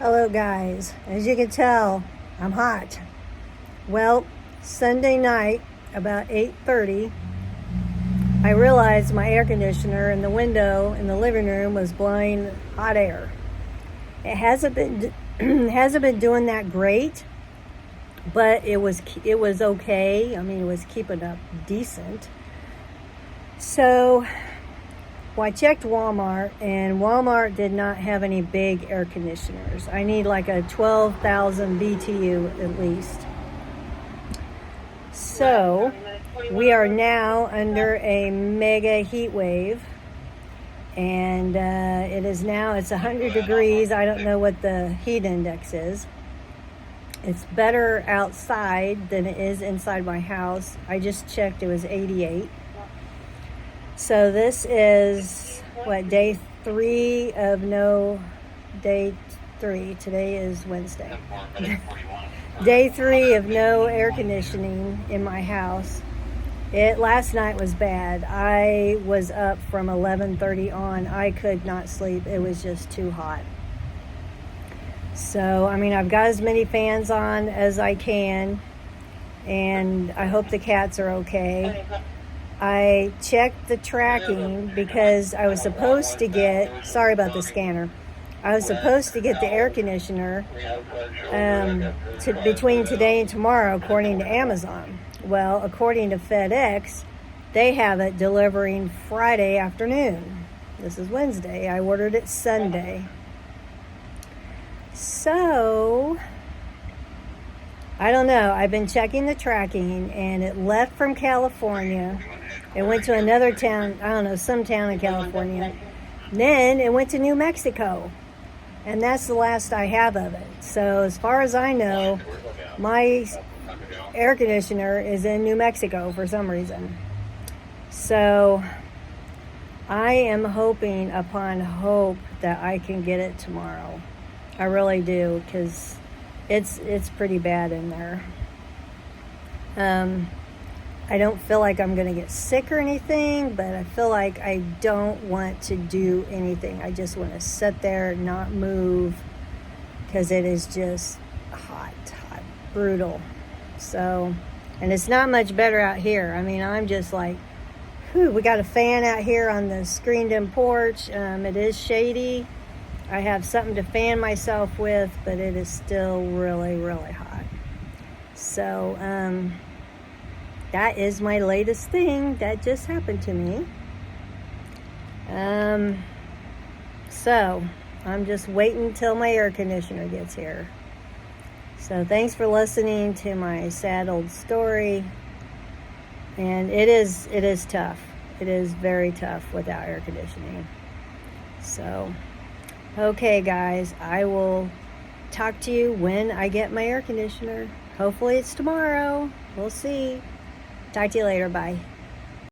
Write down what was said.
Hello guys, as you can tell, I'm hot. Well, Sunday night, about 8:30, I realized my air conditioner in the window in the living room was blowing hot air. It hasn't been hasn't been doing that great, but it was okay. I mean, it was keeping up decent. So, well, I checked Walmart, and Walmart did not have any big air conditioners. I need like a 12,000 BTU at least. So, we are now under a mega heat wave, and it's 100 degrees. I don't know what the heat index is. It's better outside than it is inside my house. I just checked, it was 88. So this is day 3 of day 3. Today is Wednesday. Day 3 of no air conditioning in my house. Last night was bad. I was up from 11:30 on. I could not sleep. It was just too hot. So, I mean, I've got as many fans on as I can, and I hope the cats are okay. I checked the tracking because I was supposed to get, sorry about the scanner, I was supposed to get the air conditioner between today and tomorrow, according to Amazon. Well, according to FedEx, they have it delivering Friday afternoon. This is Wednesday. I ordered it Sunday. So, I don't know. I've been checking the tracking, and it left from California. It went to another town, I don't know, some town in California. Then it went to New Mexico. And that's the last I have of it. So as far as I know, my air conditioner is in New Mexico for some reason. So I am hoping upon hope that I can get it tomorrow. I really do, because it's pretty bad in there. I don't feel like I'm going to get sick or anything, but I feel like I don't want to do anything. I just want to sit there and not move, because it is just hot, brutal. So, and it's not much better out here. I mean, I'm just like, we got a fan out here on the screened-in porch. It is shady. I have something to fan myself with, but it is still really, really hot. So, that is my latest thing that just happened to me. So I'm just waiting till my air conditioner gets here. So thanks for listening to my sad old story. And it is tough. It is very tough without air conditioning. So, okay guys, I will talk to you when I get my air conditioner. Hopefully it's tomorrow. We'll see. Talk to you later. Bye.